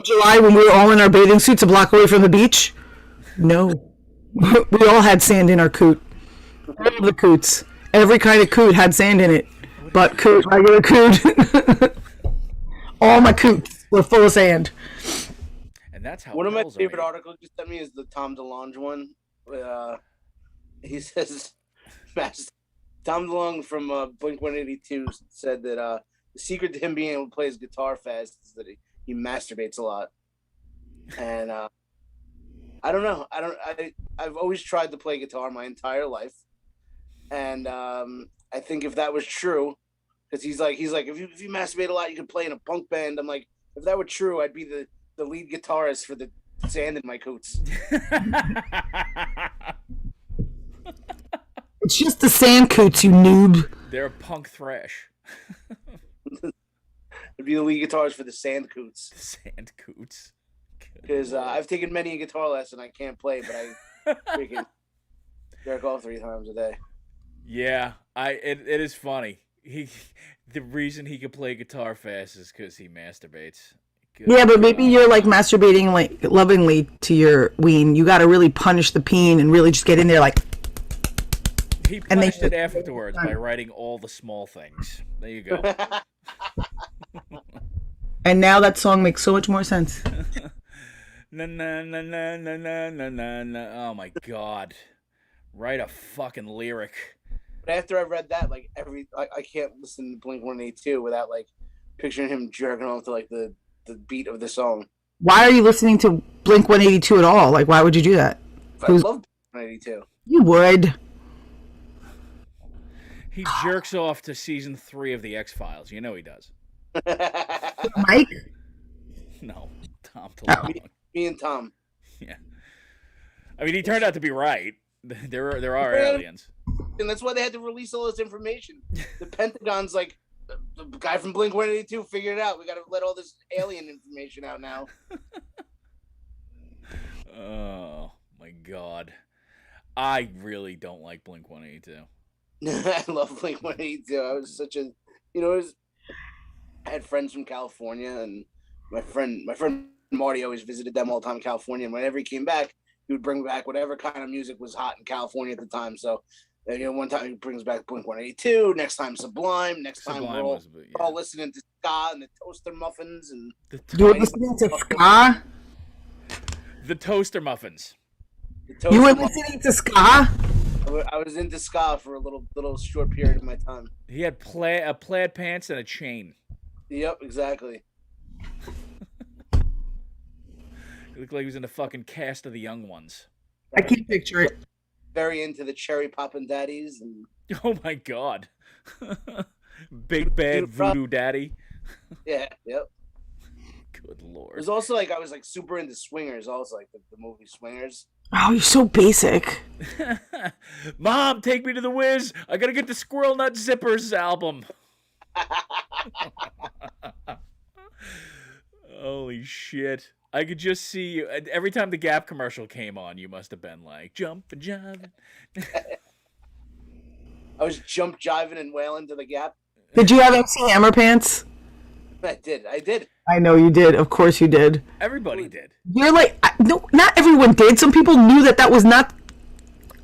July, when we were all in our bathing suits a block away from the beach? No. We all had sand in our coot. All of the coots. Every kind of coot had sand in it. Butt coot, regular coot. All my coots were full of sand. And that's how one of my favorite articles you sent me is the Tom DeLonge one. He says, Tom DeLonge from Blink 182 said that the secret to him being able to play his guitar fast is that he masturbates a lot. And I don't know. I've always tried to play guitar my entire life, and I think if that was true, because he's like if you masturbate a lot, you could play in a punk band. I'm like, if that were true, I'd be the lead guitarist for the Sand in My Coots. It's just the sand coots, you noob. They're punk thrash. I'd be the lead guitarist for the Sand Coots. Sand Coots. Because I've taken many a guitar lesson. I can't play, but I freaking jerk off 3 times a day. Yeah, it is funny. The reason he can play guitar fast is because he masturbates. Yeah, but maybe you're like masturbating like lovingly to your ween. You got to really punish the peen and really just get in there like. He punished it afterwards by writing all the small things. There you go. And now that song makes so much more sense. Na na na na na na na na na. Oh my God! Write a fucking lyric. But after I read that, like I can't listen to Blink 182 without like picturing him jerking off to like the beat of the song. Why are you listening to Blink 182 at all? Like, why would you do that? I love Blink 182. You would. He jerks off to season 3 of the X-Files. You know he does. Mike? No, Tom Oh. DeLonge. Me and Tom. Yeah. I mean, he turned out to be right. There are aliens. And that's why they had to release all this information. The Pentagon's like, the guy from Blink-182 figured it out. We got to let all this alien information out now. Oh, my God. I really don't like Blink-182. I love Blink-182. I was such a, I had friends from California, and my friend Marty always visited them all the time in California. And whenever he came back, he would bring back whatever kind of music was hot in California at the time. So, one time he brings back Blink-182, next time Sublime, next time we're all listening to ska and the Toaster Muffins. And You were listening to ska? The Toaster Muffins. You were listening to ska? I was into ska for a little short period of my time. He had plaid pants and a chain. Yep, exactly. He looked like he was in the fucking cast of The Young Ones. I can picture it. Very into the Cherry Poppin' Daddies. And Oh my God. Big bad voodoo daddy. yeah, yep. Good Lord. There's also I was super into Swingers, also the movie Swingers. Oh, you're so basic. Mom, take me to the Wiz. I gotta get the Squirrel Nut Zippers album. Holy shit. I could just see you. Every time the Gap commercial came on, you must have been like, jumping, jiving. I was jump jiving and wailing to the Gap. Did you have MC Hammer pants? I did. I know you did. Of course you did. Everybody did. You're like, no, not everyone did. Some people knew that was not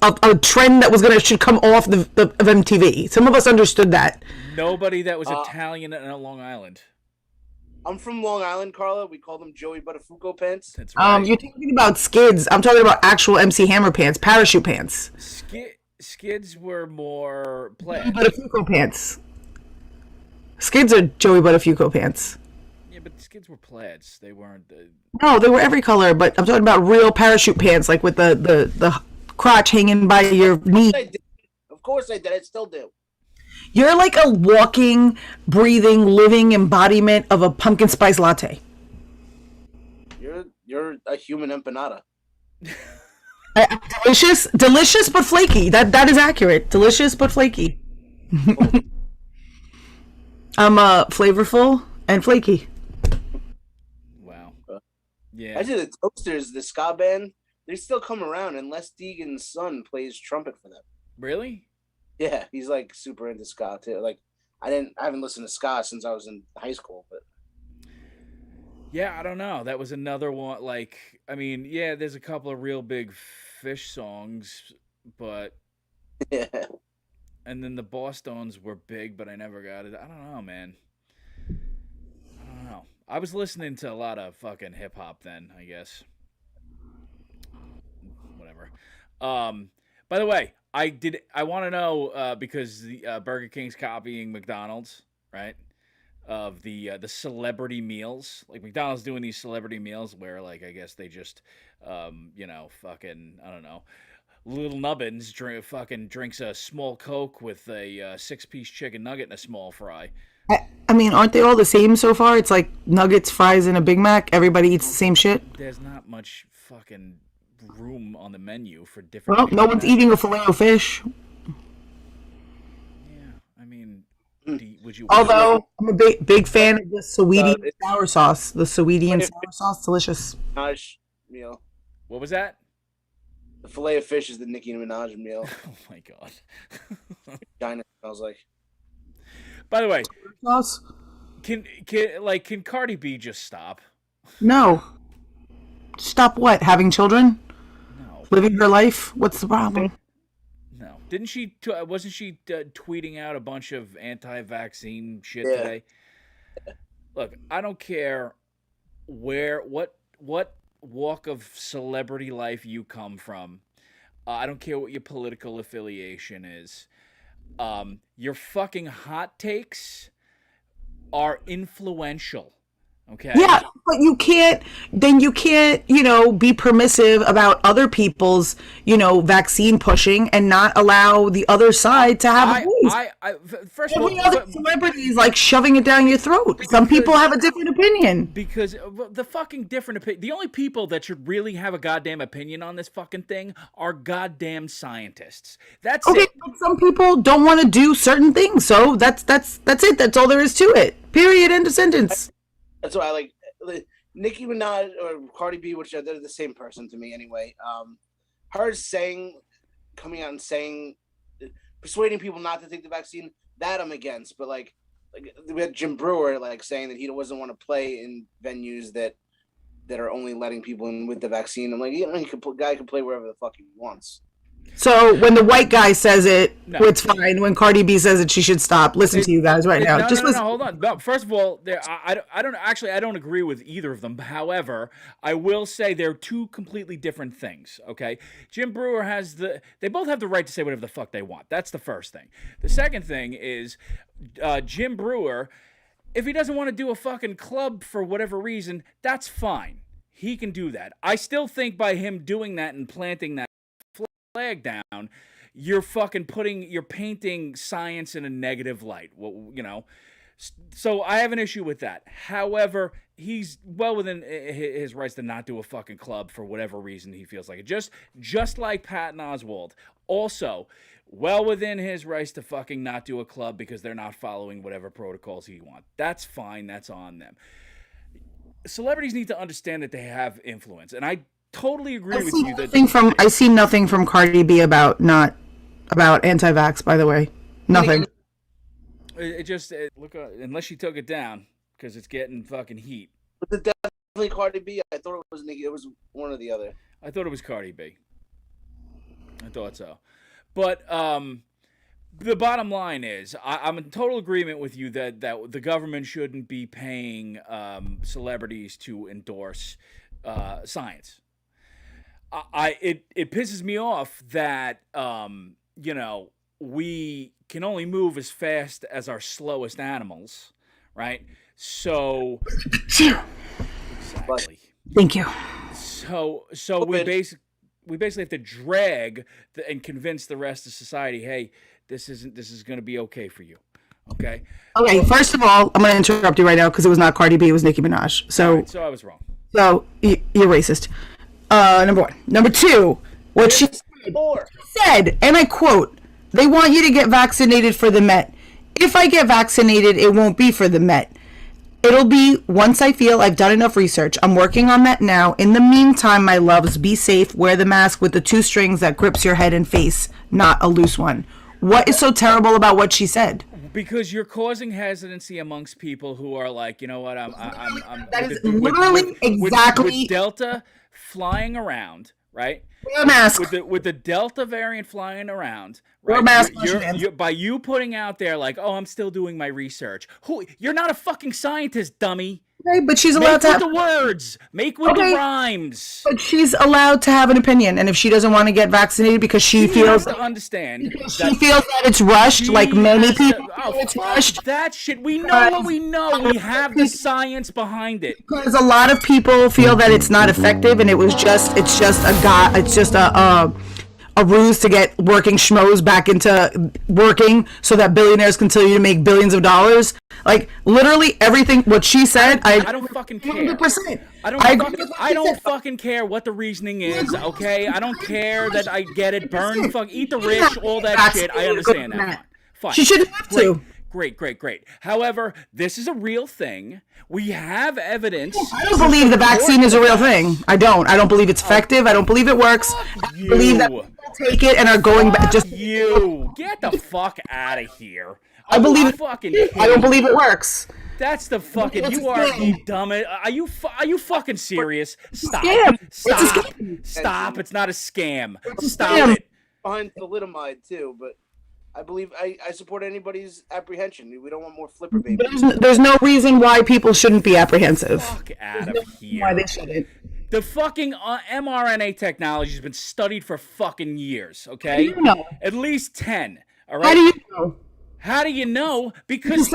a trend that should come off of MTV. Some of us understood that. Nobody that was Italian in Long Island. I'm from Long Island, Carla. We call them Joey Buttafuoco pants. That's right. You're talking about skids. I'm talking about actual MC Hammer pants, parachute pants. Skids were more plaid. Buttafuoco pants. Skids are Joey Buttafuoco pants. Yeah, but skids were plaids. They weren't. No, they were every color. But I'm talking about real parachute pants, like with the crotch hanging by your knee. Of course I did. I still do. You're like a walking, breathing, living embodiment of a pumpkin spice latte. You're a human empanada. Delicious but flaky. That is accurate. Delicious but flaky. I'm flavorful and flaky. Wow. Yeah. Actually, the Toasters, the ska band, they still come around, and Les Deegan's son plays trumpet for them. Really? Yeah, he's super into ska too. I haven't listened to ska since I was in high school, but yeah, I don't know. That was another one. There's a couple of real big Fish songs, but yeah. And then the Bosstones were big, but I never got it. I don't know, man. I don't know. I was listening to a lot of fucking hip hop then, I guess. Whatever. By the way, I want to know because the Burger King's copying McDonald's, right? Of the celebrity meals, like McDonald's doing these celebrity meals where I guess they just fucking I don't know, Little Nubbins drinks a small Coke with a 6-piece chicken nugget and a small fry. I mean, aren't they all the same so far? It's like nuggets, fries, and a Big Mac. Everybody eats the same shit. There's not much fucking room on the menu for different. Well, no one's eating a filet of fish. Yeah, I mean, would you? Although I'm a big fan of the Sweetie sour sauce. The Sweetie and sour sauce, delicious. Minaj meal. What was that? The filet of fish is the Nicki Minaj meal. Oh my God. China smells like. By the way, sauce? Can Cardi B just stop? No. Stop what? Having children? No. Living her life? What's the problem? No. Didn't she? Wasn't she tweeting out a bunch of anti-vaccine shit today? Look, I don't care what walk of celebrity life you come from. I don't care what your political affiliation is. Your fucking hot takes are influential. Okay. Yeah, but you can't, be permissive about other people's, vaccine pushing and not allow the other side to have a voice. First of Every all, other celebrity is like shoving it down your throat. Some people have a different opinion. Because the fucking different opinion, the only people that should really have a goddamn opinion on this fucking thing are goddamn scientists. That's Okay, it. but some people don't want to do certain things, so that's it. That's all there is to it. Period. End of sentence. That's why I like Nicki Minaj or Cardi B, which they're the same person to me anyway. Her coming out and saying, persuading people not to take the vaccine, that I'm against. But like we had Jim Brewer saying that he doesn't want to play in venues that are only letting people in with the vaccine. I'm like, guy can play wherever the fuck he wants. So when the white guy says it, it's fine. When Cardi B says it, she should stop. Listen to you guys right now. No, hold on. No, first of all, I don't agree with either of them. However, I will say they're two completely different things. Okay, Jim Brewer they both have the right to say whatever the fuck they want. That's the first thing. The second thing is Jim Brewer, if he doesn't want to do a fucking club for whatever reason, that's fine. He can do that. I still think by him doing that and planting that flag down, you're painting science in a negative light. Well, so I have an issue with that. However, he's well within his rights to not do a fucking club for whatever reason he feels like it. Just like Patton Oswalt, also well within his rights to fucking not do a club because they're not following whatever protocols he wants. That's fine. That's on them. Celebrities need to understand that they have influence, and I totally agree with you that I see nothing from Cardi B about anti-vax, by the way. Nothing. Look, unless she took it down because it's getting fucking heat. But definitely Cardi B. I thought it was Nicki. It was one or the other. I thought it was Cardi B. I thought so. But the bottom line is, I'm in total agreement with you that the government shouldn't be paying celebrities to endorse science. It pisses me off that we can only move as fast as our slowest animals, right? So exactly. Thank you. So we basically have to drag and convince the rest of society, hey, this is going to be okay for you. Okay. Okay. First of all, I'm going to interrupt you right now because it was not Cardi B, it was Nicki Minaj. So I was wrong. So you're racist. Number one. Number two, what she said, and I quote, "They want you to get vaccinated for the Met. If I get vaccinated, it won't be for the Met. It'll be once I feel I've done enough research. I'm working on that now. In the meantime, my loves, be safe. Wear the mask with the 2 strings that grips your head and face, not a loose one." What is so terrible about what she said? Because you're causing hesitancy amongst people who are like, you know what, I'm that is literally exactly with Delta flying around, right? Wear a mask. With the Delta variant flying around, right? By you putting out there like, oh, I'm still doing my research. You're not a fucking scientist, dummy. Okay, but she's allowed to have the words. Make with the rhymes. But she's allowed to have an opinion, and if she doesn't want to get vaccinated because she feels to understand, she feels that it's rushed, like many people. It's rushed. That shit. We know what we know. We have the science behind it. Because a lot of people feel that it's not effective, and it's just a ruse to get working schmoes back into working so that billionaires continue to make billions of dollars. Like literally everything what she said, I don't fucking care. 100%. I don't fucking care what the reasoning is, okay? I don't care that I get it. Burn, eat the rich, all that shit. I understand that. Fine. She shouldn't have to. Great. However, this is a real thing. We have evidence. I don't believe the vaccine is a real thing. I don't believe it's effective. I don't believe it works. I believe that people take it and are going back. Just you get the fuck out of here. I believe it. I don't believe it works. That's the fucking. You are the dumbest. Are you fucking serious? Stop. Stop. It's not a scam. Stop it. Behind thalidomide too, but I believe I support anybody's apprehension. We don't want more flipper babies. There's no reason why people shouldn't be apprehensive. Fuck out of here. Why they shouldn't. The fucking mRNA technology has been studied for fucking years, okay? How do you know? At least 10, all right? How do you know? How do you know? Because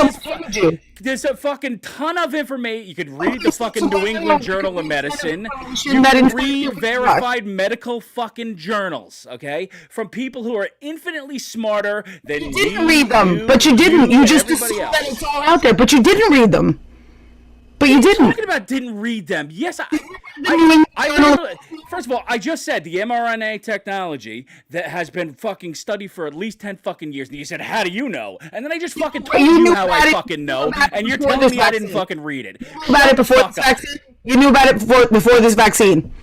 there's a fucking ton of information. You could read the fucking New England Journal of Medicine. You can read verified medical fucking journals, okay? From people who are infinitely smarter than you. Didn't read them, but you didn't. You just assumed that it's all out there, but you didn't read them. But you didn't. Talking about didn't read them. Yes, first of all, I just said the mRNA technology that has been fucking studied for at least 10 fucking years. And you said, how do you know? And then I just fucking told you how I fucking know. And you're telling me I didn't fucking read it. You knew about it before this vaccine? You knew about it before this vaccine?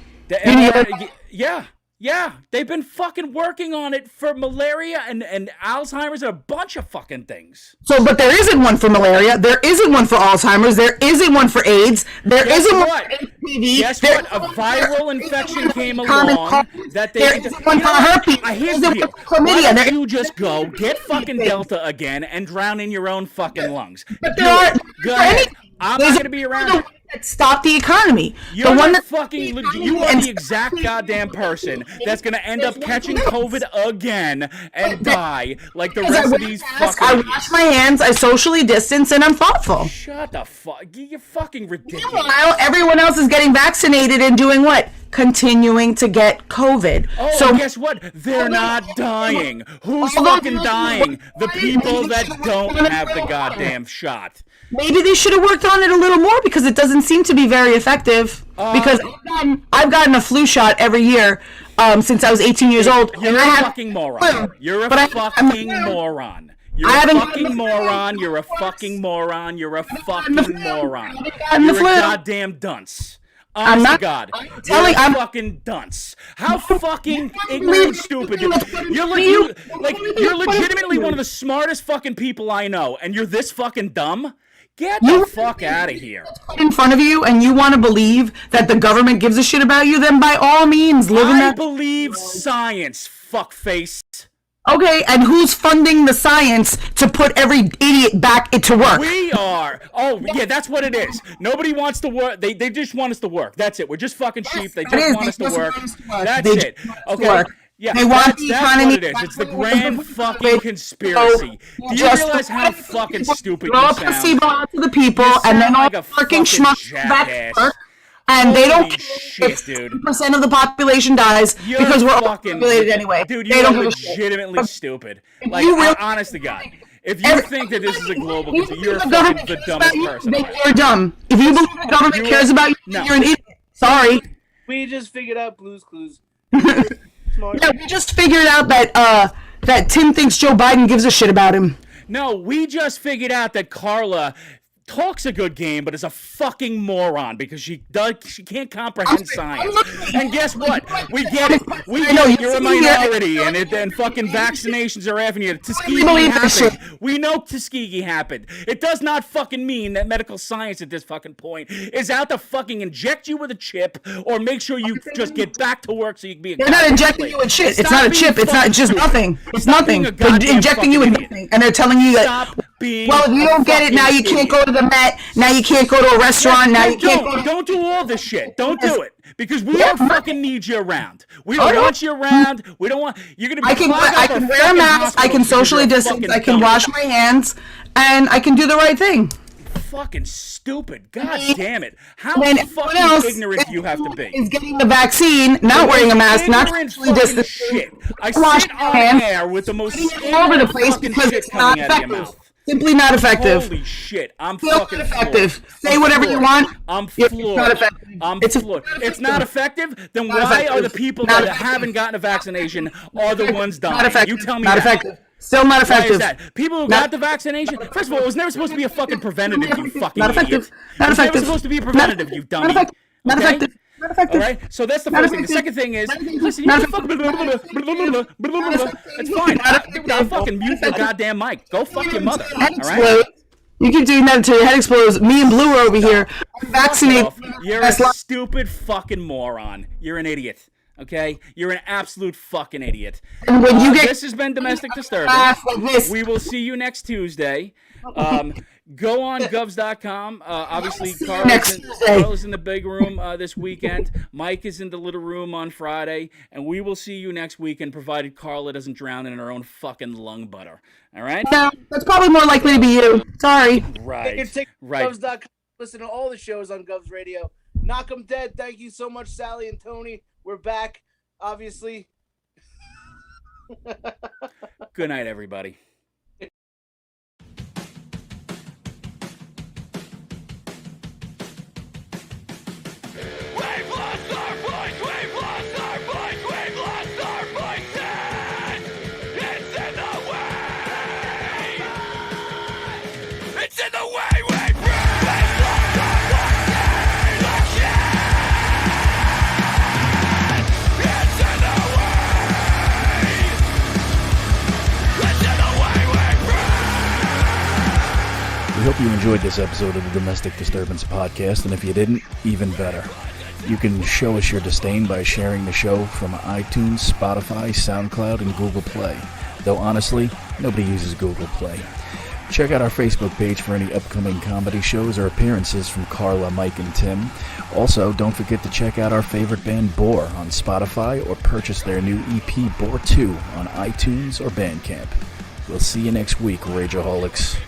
Yeah, they've been fucking working on it for malaria and Alzheimer's and a bunch of fucking things. So, but there isn't one for malaria. There isn't one for Alzheimer's. There isn't one for AIDS. There isn't one for HPV. Guess what? A viral infection came along that they... There isn't one for herpes. Here's the deal. Why don't you just go get fucking Delta again and drown in your own fucking lungs? But there aren't... Go ahead. I'm not going to be around. That stop the economy. You're you are the exact goddamn person that's gonna end up catching COVID again and die like the rest of these fucking. I wash my hands, I socially distance, and I'm thoughtful. Shut the fuck! You're fucking ridiculous. Meanwhile, everyone else is getting vaccinated and doing what? Continuing to get COVID. Oh, so guess what? They're not dying. Who's fucking dying? The people that don't have the goddamn shot. Maybe they should have worked on it a little more because it doesn't seem to be very effective. Because I've gotten a flu shot every year since I was 18 years old. You're a fucking moron. You're a fucking moron. You're a fucking moron. You're a fucking moron. You're a fucking moron. You're a goddamn dunce. Honest to God, you're a fucking dunce. How fucking ignorant and stupid you're legitimately one of the smartest fucking people I know, and you're this fucking dumb? Get the fuck out of here. In front of you, and you want to believe that the government gives a shit about you, then by all means, live in that. I believe science, fuckface. Okay, and who's funding the science to put every idiot back to work? We are. Oh, yeah, that's what it is. Nobody wants to work. They just want us to work. That's it. We're just fucking sheep. They just want us to work. That's it. Okay. Yeah, that's what it is. It's the grand fucking conspiracy. Do you realize how fucking stupid you sound? Placebo out to the people, and then all the freaking schmucks back to work. And they don't care if 10% of the population dies because we're overpopulated anyway. Dude, you're legitimately stupid. Like, honest to God. If you think that this is a global concern, you're fucking the dumbest person. You're dumb. If you believe the government cares about you, you're an idiot. Sorry. We just figured out Blue's Clues. Yeah, we just figured out that Tim thinks Joe Biden gives a shit about him. No, we just figured out that Carla talks a good game, but is a fucking moron because she can't comprehend science. And guess what? We get it. You're a minority, and fucking vaccinations are happening. Tuskegee happened. We know Tuskegee happened. It does not fucking mean that medical science at this fucking point is out to fucking inject you with a chip or make sure you just get back to work so you can be a. They're not injecting you with shit. It's not a chip. It's not just nothing. It's nothing. They're injecting you with nothing, and they're telling you that. Well, if you don't get it now, you can't go to the Met. Now you can't go to a restaurant. Now you can't. Don't do all this shit. Don't do it because we don't fucking need you around. We don't want you around. We don't want. You're gonna be. I can wear a mask. I can socially distance. I can wash my hands, and I can do the right thing. Fucking stupid. God damn it. How fucking ignorant do you have to be? Is getting the vaccine, not wearing a mask, not socially distancing. Shit. I sit on air with the most all over the place because it's not effective. Simply not effective. Holy shit, I'm still fucking effective. Floored. Say whatever you want. I'm floored. It's not effective. I'm floored. It's not effective? Then why are the people that haven't gotten a vaccination are the ones dying? Not effective. You tell me not that. Effective. Still not effective. Why is that? People who got the vaccination? First of all, it was never supposed to be a fucking preventative, you fucking not effective. idiot. Not effective. It was never supposed to be a preventative, you dummy. Not effective. Not effective. Not effective. All right, so that's the first thing. The second thing is, listen, you can fucking it's fine. I'll fucking mute the goddamn mic. Go fuck your mother. All right. You keep doing that until your head explodes. Me and Blue are over here. Vaccinated. You're a stupid fucking moron. You're an idiot. Okay? You're an absolute fucking idiot. And when you get This has been Domestic Disturbance. like this, We will see you next Tuesday. Go on govs.com. Obviously, Carla's in the big room this weekend. Mike is in the little room on Friday. And we will see you next weekend, provided Carla doesn't drown in her own fucking lung butter. All right? no, that's probably more likely to be you. Sorry. Right. Right. Govs.com. Listen to all the shows on Govs Radio. Knock 'em dead. Thank you so much, Sally and Tony. We're back, obviously. Good night, everybody. We hope you enjoyed this episode of the Domestic Disturbance Podcast, and if you didn't, even better. You can show us your disdain by sharing the show from iTunes, Spotify, SoundCloud, and Google Play. Though honestly, nobody uses Google Play. Check out our Facebook page for any upcoming comedy shows or appearances from Carla, Mike, and Tim. Also, don't forget to check out our favorite band, Bore, on Spotify, or purchase their new EP, Bore 2, on iTunes or Bandcamp. We'll see you next week, Rageaholics.